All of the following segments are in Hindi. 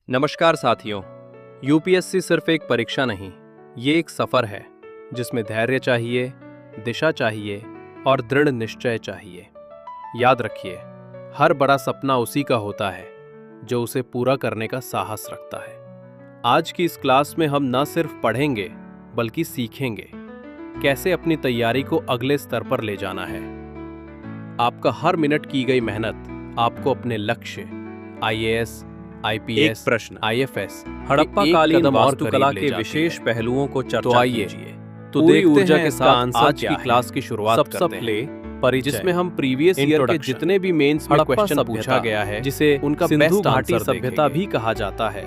नमस्कार साथियों। यूपीएससी सिर्फ एक परीक्षा नहीं, ये एक सफर है जिसमें धैर्य चाहिए, दिशा चाहिए और दृढ़ निश्चय चाहिए। याद रखिए, हर बड़ा सपना उसी का होता है जो उसे पूरा करने का साहस रखता है। आज की इस क्लास में हम न सिर्फ पढ़ेंगे बल्कि सीखेंगे कैसे अपनी तैयारी को अगले स्तर पर ले जाना है। आपका हर मिनट की गई मेहनत आपको अपने लक्ष्य आईएएस, आईपीएस, प्रश्न आईएफएस, हड़प्पा कालीन वास्तुकला के विशेष पहलुओं को चर्चा कीजिए। तो पूरी देखते ऊर्जा हैं के इसका साथ आंसर आज क्या की है। क्लास की शुरुआत सबसे करते पहले हैं परिचय, जिसमें हम प्रीवियस ईयर के Introduction, जितने भी मेंस में हड़प्पा क्वेश्चन सभ्यता, पूछा गया है, जिसे उनका सिंधु बेस्ट घाटी आंसर सभ्यता सभ्यता भी कहा जाता है।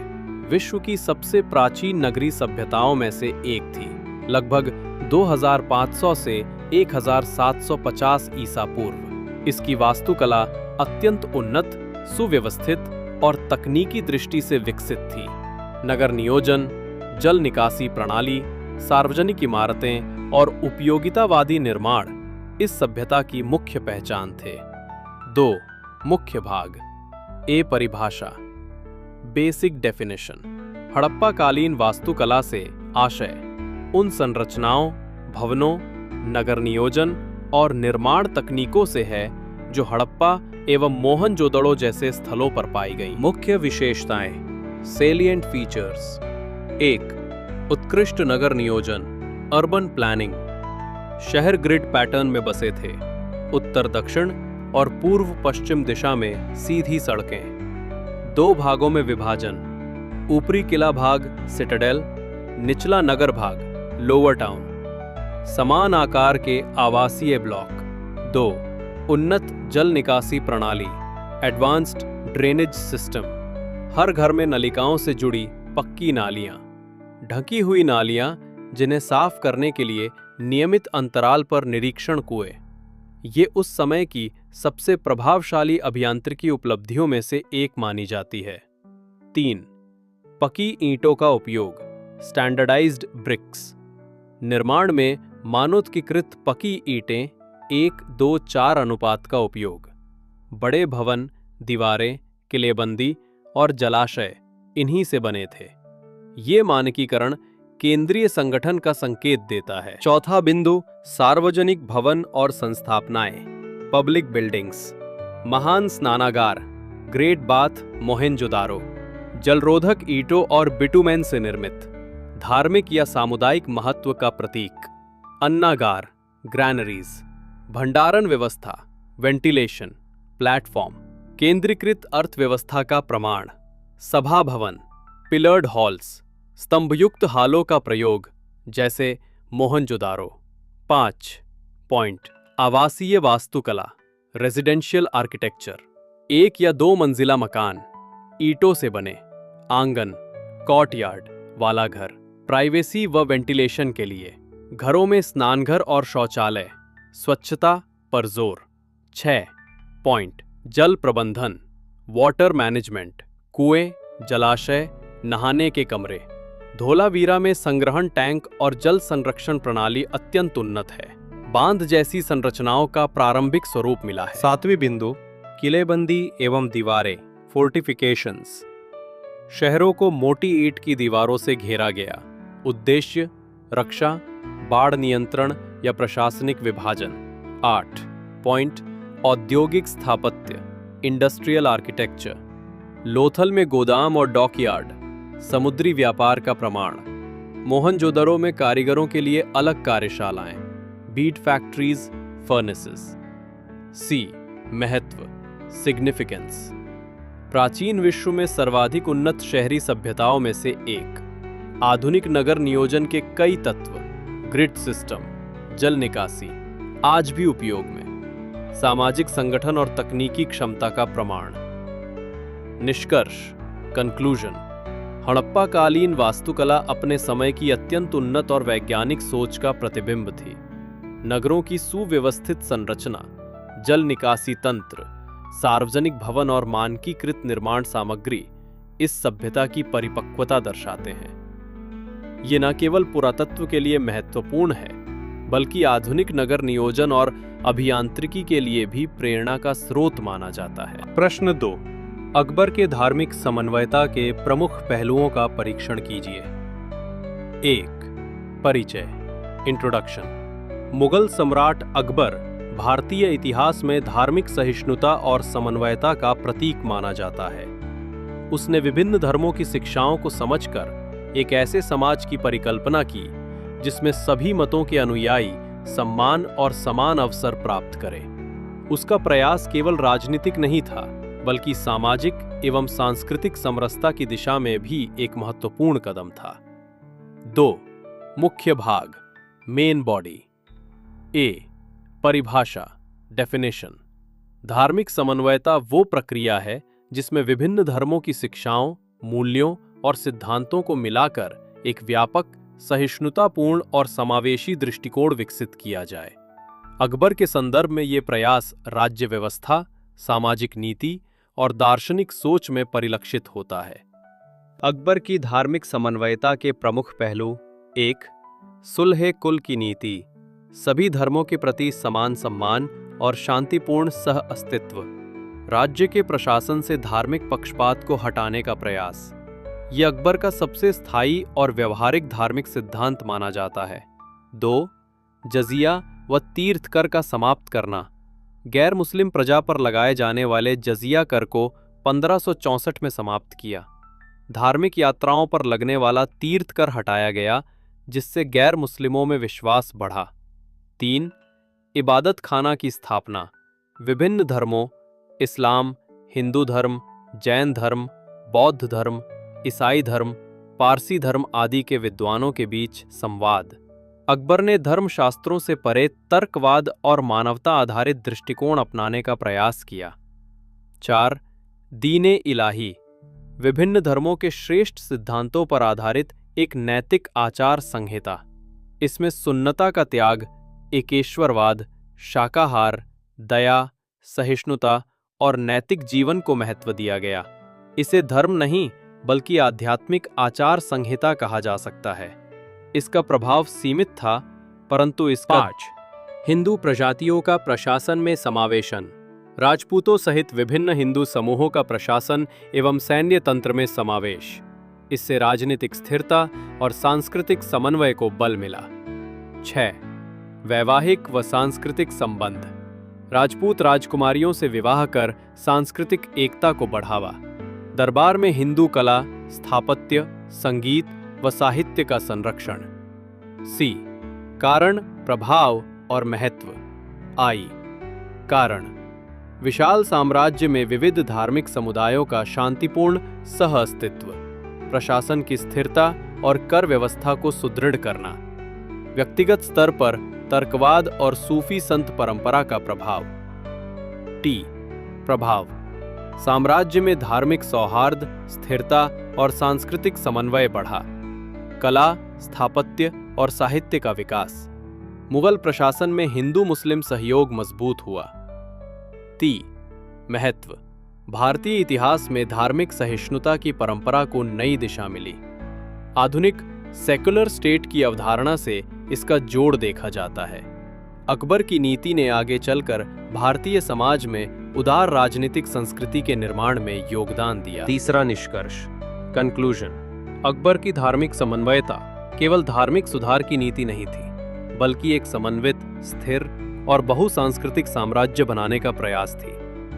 विश्व की सबसे प्राचीन नगरीय सभ्यताओं में से एक थी। लगभग 2500 से 1750 ईसा पूर्व इसकी वास्तुकला अत्यंत उन्नत, सुव्यवस्थित और तकनीकी दृष्टि से विकसित थी। नगर नियोजन, जल निकासी प्रणाली, सार्वजनिक इमारतें और उपयोगितावादी निर्माण इस सभ्यता की मुख्य पहचान थे। 2. मुख्य भाग। ए परिभाषा, बेसिक डेफिनेशन। हड़प्पा कालीन वास्तुकला से आशय उन संरचनाओं, भवनों, नगर नियोजन और निर्माण तकनीकों से है जो हड़प्पा एवं मोहनजोदड़ो जैसे स्थलों पर पाई गई। मुख्य विशेषताएं, सेलिएंट फीचर्स। 1. उत्कृष्ट नगर नियोजन, अर्बन प्लानिंग। शहर ग्रिड पैटर्न में बसे थे। उत्तर दक्षिण और पूर्व पश्चिम दिशा में सीधी सड़कें। 2 भागों में विभाजन, ऊपरी किला भाग सिटाडेल, निचला नगर भाग लोअर टाउन। समान आकार के आवासीय ब्लॉक। 2. उन्नत जल निकासी प्रणाली, एडवांस्ड ड्रेनेज सिस्टम। हर घर में नलिकाओं से जुड़ी पक्की नालियां, ढकी हुई नालियां जिन्हें साफ करने के लिए नियमित अंतराल पर निरीक्षण कुएं। ये उस समय की सबसे प्रभावशाली अभियांत्रिकी उपलब्धियों में से एक मानी जाती है। 3. पकी ईंटों का उपयोग, स्टैंडर्डाइज्ड ब्रिक्स। निर्माण में मानोत्कीकृत पकी ईंटें 1:2:4 अनुपात का उपयोग। बड़े भवन, दीवारें, किलेबंदी और जलाशय इन्हीं से बने थे। ये मानकीकरण केंद्रीय संगठन का संकेत देता है। 4था बिंदु, सार्वजनिक भवन और संस्थापनाएं, पब्लिक बिल्डिंग्स। महान स्नानागार, ग्रेट बाथ मोहेंजोदारो, जलरोधक ईंटों और बिटुमेन से निर्मित, धार्मिक या सामुदायिक महत्व का प्रतीक। अन्नागार, ग्रैनरीज। भंडारण व्यवस्था, वेंटिलेशन, प्लेटफॉर्म, केंद्रीकृत अर्थव्यवस्था का प्रमाण। सभा भवन, पिलर्ड हॉल्स, स्तंभयुक्त हालों का प्रयोग जैसे मोहनजोदारो। 5. पॉइंट, आवासीय वास्तुकला, रेजिडेंशियल आर्किटेक्चर। 1 या 2 मंजिला मकान, ईंटों से बने, आंगन, कॉर्टयार्ड वाला घर, प्राइवेसी व वेंटिलेशन के लिए। घरों में स्नानघर और शौचालय, स्वच्छता पर जोर। 6. पॉइंट, जल प्रबंधन, वाटर मैनेजमेंट, कुएं, जलाशय, नहाने के कमरे। धोलावीरा में संग्रहण टैंक और जल संरक्षण प्रणाली अत्यंत उन्नत है। बांध जैसी संरचनाओं का प्रारंभिक स्वरूप मिला है। 7वीं बिंदु, किलेबंदी एवं दीवारें, फोर्टिफिकेशंस। शहरों को मोटी ईंट की दीवारों से घेरा गया। उद्देश्य, रक्षा, बाढ़ नियंत्रण या प्रशासनिक विभाजन। 8. पॉइंट, औद्योगिक स्थापत्य, इंडस्ट्रियल आर्किटेक्चर। लोथल में गोदाम और डॉकयार्ड, समुद्री व्यापार का प्रमाण। मोहनजोदड़ो में कारीगरों के लिए अलग कार्यशालाएं, बीट फैक्ट्रीज, फर्नेसेस। सी. महत्व, सिग्निफिकेंस। प्राचीन विश्व में सर्वाधिक उन्नत शहरी सभ्यताओं में से एक। आधुनिक नगर नियोजन के कई तत्व, ग्रिड सिस्टम, जल निकासी आज भी उपयोग में। सामाजिक संगठन और तकनीकी क्षमता का प्रमाण। निष्कर्ष, कंक्लूजन, हड़प्पा कालीन वास्तुकला अपने समय की अत्यंत उन्नत और वैज्ञानिक सोच का प्रतिबिंब थी। नगरों की सुव्यवस्थित संरचना, जल निकासी तंत्र, सार्वजनिक भवन और मानकीकृत निर्माण सामग्री इस सभ्यता की परिपक्वता दर्शाते हैं। ये न केवल पुरातत्व के लिए महत्वपूर्ण है बल्कि आधुनिक नगर नियोजन और अभियांत्रिकी के लिए भी प्रेरणा का स्रोत माना जाता है। प्रश्न 2, अकबर के धार्मिक समन्वयता के प्रमुख पहलुओं का परीक्षण कीजिए। 1. परिचय इंट्रोडक्शन। मुगल सम्राट अकबर भारतीय इतिहास में धार्मिक सहिष्णुता और समन्वयता का प्रतीक माना जाता है। उसने विभिन्न धर्मों की शिक्षाओं को समझकर एक ऐसे समाज की परिकल्पना की जिसमें सभी मतों के अनुयायी सम्मान और समान अवसर प्राप्त करें। उसका प्रयास केवल राजनीतिक नहीं था, बल्कि सामाजिक एवं सांस्कृतिक समरसता की दिशा में भी एक महत्वपूर्ण कदम था। 2. मुख्य भाग मेन बॉडी। ए. परिभाषा डेफिनेशन। धार्मिक समन्वयता वो प्रक्रिया है जिसमें विभिन्न धर्मों की शिक्षाओं, मूल्यों और सिद्धांतों को मिलाकर एक व्यापक, सहिष्णुतापूर्ण और समावेशी दृष्टिकोण विकसित किया जाए। अकबर के संदर्भ में ये प्रयास राज्य व्यवस्था, सामाजिक नीति और दार्शनिक सोच में परिलक्षित होता है। अकबर की धार्मिक समन्वयता के प्रमुख पहलू। 1. सुलह कुल की नीति, सभी धर्मों के प्रति समान सम्मान और शांतिपूर्ण सह अस्तित्व। राज्य के प्रशासन से धार्मिक पक्षपात को हटाने का प्रयास। यह अकबर का सबसे स्थायी और व्यवहारिक धार्मिक सिद्धांत माना जाता है। 2. जजिया व तीर्थ कर का समाप्त करना। गैर मुस्लिम प्रजा पर लगाए जाने वाले जजिया कर को 1564 में समाप्त किया। धार्मिक यात्राओं पर लगने वाला तीर्थ कर हटाया गया, जिससे गैर मुस्लिमों में विश्वास बढ़ा। 3. इबादत खाना की स्थापना। विभिन्न धर्मों इस्लाम, हिंदू धर्म, जैन धर्म, बौद्ध धर्म, ईसाई धर्म, पारसी धर्म आदि के विद्वानों के बीच संवाद। अकबर ने धर्मशास्त्रों से परे तर्कवाद और मानवता आधारित दृष्टिकोण अपनाने का प्रयास किया। 4. दीने इलाही, विभिन्न धर्मों के श्रेष्ठ सिद्धांतों पर आधारित एक नैतिक आचार संहिता। इसमें सुन्नता का त्याग, एकेश्वरवाद, शाकाहार, दया, सहिष्णुता और नैतिक जीवन को महत्व दिया गया। इसे धर्म नहीं बल्कि आध्यात्मिक आचार संहिता कहा जा सकता है। इसका प्रभाव सीमित था, परंतु इसका 5. हिंदू प्रजातियों का प्रशासन में समावेशन। राजपूतों सहित विभिन्न हिंदू समूहों का प्रशासन एवं सैन्य तंत्र में समावेश। इससे राजनीतिक स्थिरता और सांस्कृतिक समन्वय को बल मिला। 6. वैवाहिक व सांस्कृतिक संबंध। राजपूत राजकुमारियों से विवाह कर सांस्कृतिक एकता को बढ़ावा। दरबार में हिंदू कला, स्थापत्य, संगीत व साहित्य का संरक्षण। सी. कारण, प्रभाव और महत्व। आई. कारण, विशाल साम्राज्य में विविध धार्मिक समुदायों का शांतिपूर्ण सह अस्तित्व। प्रशासन की स्थिरता और कर व्यवस्था को सुदृढ़ करना। व्यक्तिगत स्तर पर तर्कवाद और सूफी संत परंपरा का प्रभाव। टी. प्रभाव, साम्राज्य में धार्मिक सौहार्द, स्थिरता और सांस्कृतिक समन्वय बढ़ा। कला, स्थापत्य और साहित्य का विकास। मुगल प्रशासन में हिंदू मुस्लिम सहयोग मजबूत हुआ। ती. महत्व, भारतीय इतिहास में धार्मिक सहिष्णुता की परंपरा को नई दिशा मिली। आधुनिक सेकुलर स्टेट की अवधारणा से इसका जोड़ देखा जाता है। अकबर की नीति ने आगे चलकर भारतीय समाज में उदार राजनीतिक संस्कृति के निर्माण में योगदान दिया। तीसरा निष्कर्ष, कंक्लूजन। अकबर की धार्मिक समन्वयता केवल धार्मिक सुधार की नीति नहीं थी, बल्कि एक समन्वित, स्थिर और बहुसांस्कृतिक साम्राज्य बनाने का प्रयास थी।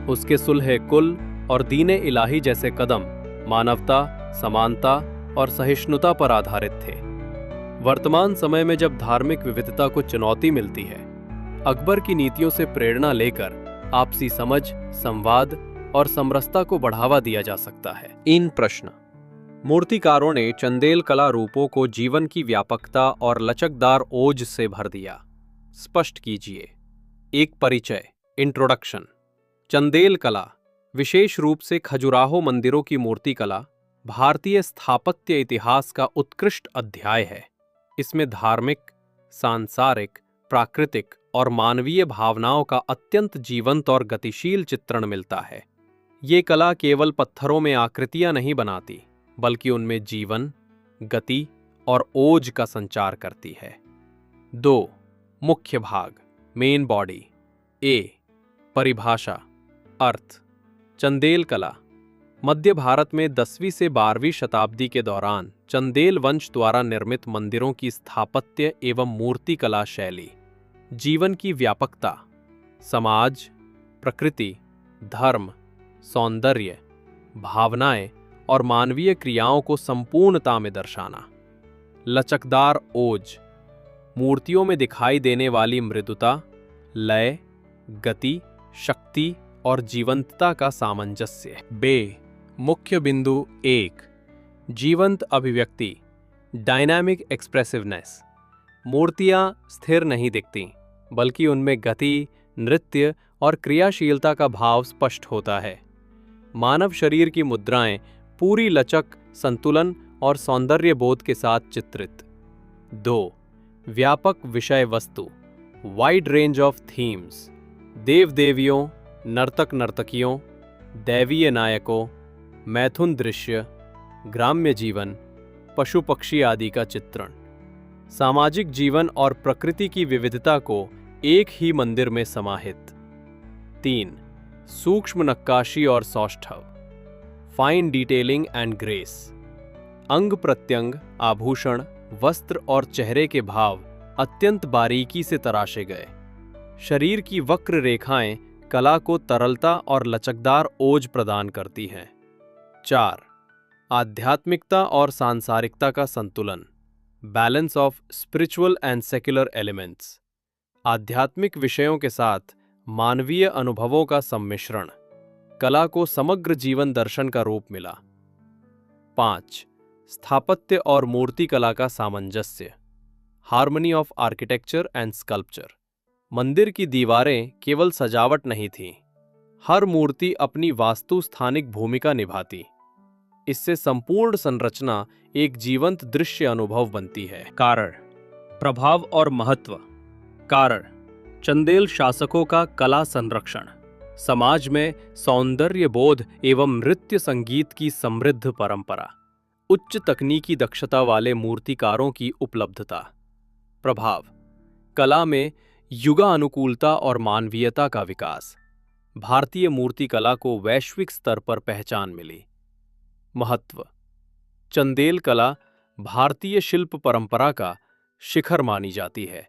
उसके सुलह कुल और दीने इलाही जैसे कदम मानवता, समानता और सहिष्णुता पर आधारित थे। वर्तमान समय में जब धार्मिक विविधता को चुनौती मिलती है, अकबर की नीतियों से प्रेरणा लेकर आपसी समझ, संवाद और समरसता को बढ़ावा दिया जा सकता है। इन प्रश्न। मूर्तिकारों ने चंदेल कला रूपों को जीवन की व्यापकता और लचकदार ओज से भर दिया। स्पष्ट कीजिए। एक परिचय, इंट्रोडक्शन। चंदेल कला, विशेष रूप से खजुराहो मंदिरों की मूर्ति कला, भारतीय स्थापत्य इतिहास का उत्कृष्ट अध्याय है। इसमें धार्मिक, सांसारिक, प्राकृतिक और मानवीय भावनाओं का अत्यंत जीवंत और गतिशील चित्रण मिलता है। ये कला केवल पत्थरों में आकृतियां नहीं बनाती, बल्कि उनमें जीवन, गति और ओज का संचार करती है। 2. मुख्य भाग, मेन बॉडी। ए. परिभाषा, अर्थ। चंदेल कला मध्य भारत में 10वीं से 12वीं शताब्दी के दौरान चंदेल वंश द्वारा निर्मित मंदिरों की स्थापत्य एवं मूर्तिकला शैली जीवन की व्यापकता, समाज, प्रकृति, धर्म, सौंदर्य, भावनाएं और मानवीय क्रियाओं को संपूर्णता में दर्शाना। लचकदार ओज, मूर्तियों में दिखाई देने वाली मृदुता, लय, गति, शक्ति और जीवंतता का सामंजस्य। बे, मुख्य बिंदु 1, जीवंत अभिव्यक्ति, डायनामिक एक्सप्रेसिवनेस। मूर्तियां स्थिर नहीं दिखती, बल्कि उनमें गति, नृत्य और क्रियाशीलता का भाव स्पष्ट होता है। मानव शरीर की मुद्राएं पूरी लचक, संतुलन और सौंदर्य बोध के साथ चित्रित। 2, व्यापक विषय वस्तु, वाइड रेंज ऑफ थीम्स। देव देवियों, नर्तक नर्तकियों, दैवीय नायकों, मैथुन दृश्य, ग्राम्य जीवन, पशु पक्षी आदि का चित्रण। सामाजिक जीवन और प्रकृति की विविधता को एक ही मंदिर में समाहित। 3, सूक्ष्म नक्काशी और सौष्ठव, फाइन डिटेलिंग एंड ग्रेस। अंग प्रत्यंग, आभूषण, वस्त्र और चेहरे के भाव अत्यंत बारीकी से तराशे गए। शरीर की वक्र रेखाएं कला को तरलता और लचकदार ओज प्रदान करती हैं। 4, आध्यात्मिकता और सांसारिकता का संतुलन, balance of spiritual and secular elements. आध्यात्मिक विषयों के साथ मानवीय अनुभवों का सम्मिश्रण, कला को समग्र जीवन दर्शन का रूप मिला। 5, स्थापत्य और मूर्तिकला का सामंजस्य, harmony of architecture and sculpture. मंदिर की दीवारें केवल सजावट नहीं थीं, हर मूर्ति अपनी वास्तुस्थानिक भूमिका निभाती। इससे संपूर्ण संरचना एक जीवंत दृश्य अनुभव बनती है। कारण, प्रभाव और महत्व। कारण, चंदेल शासकों का कला संरक्षण, समाज में सौंदर्य बोध एवं नृत्य संगीत की समृद्ध परंपरा, उच्च तकनीकी दक्षता वाले मूर्तिकारों की उपलब्धता। प्रभाव, कला में युगानुकूलता और मानवीयता का विकास, भारतीय मूर्तिकला को वैश्विक स्तर पर पहचान मिली। महत्व, चंदेल कला भारतीय शिल्प परंपरा का शिखर मानी जाती है।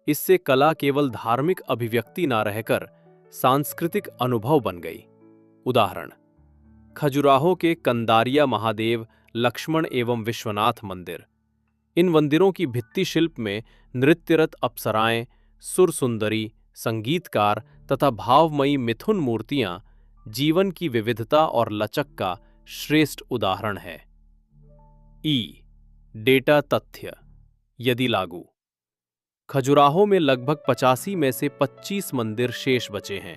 इससे कला केवल धार्मिक अभिव्यक्ति न रहकर सांस्कृतिक अनुभव बन गई। उदाहरण, खजुराहो के कंदारिया महादेव, लक्ष्मण एवं विश्वनाथ मंदिर। इन मंदिरों की भित्ति शिल्प में नृत्यरत अप्सराएं, सुर सुंदरी, संगीतकार तथा भावमयी मिथुन मूर्तियां जीवन की विविधता और लचक का श्रेष्ठ उदाहरण है। ई, डेटा तथ्य यदि लागू। खजुराहो में लगभग 85 में से 25 मंदिर शेष बचे हैं।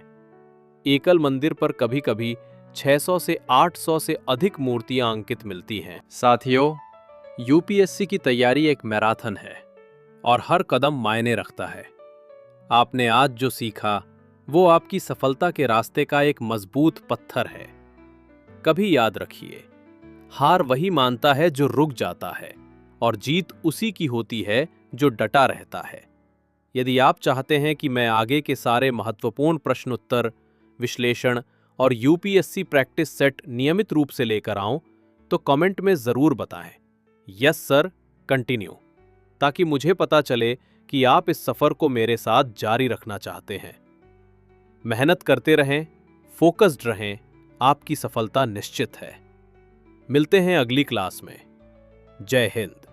एकल मंदिर पर कभी कभी 600 से 800 से अधिक मूर्तियां अंकित मिलती हैं। साथियों, यूपीएससी की तैयारी एक मैराथन है और हर कदम मायने रखता है। आपने आज जो सीखा वो आपकी सफलता के रास्ते का एक मजबूत पत्थर है। कभी याद रखिए, हार वही मानता है जो रुक जाता है और जीत उसी की होती है जो डटा रहता है। यदि आप चाहते हैं कि मैं आगे के सारे महत्वपूर्ण प्रश्नोत्तर, विश्लेषण और यूपीएससी प्रैक्टिस सेट नियमित रूप से लेकर आऊं, तो कमेंट में जरूर बताएं, यस सर, कंटिन्यू, ताकि मुझे पता चले कि आप इस सफर को मेरे साथ जारी रखना चाहते हैं। मेहनत करते रहें, फोकस्ड रहें, आपकी सफलता निश्चित है। मिलते हैं अगली क्लास में। जय हिंद।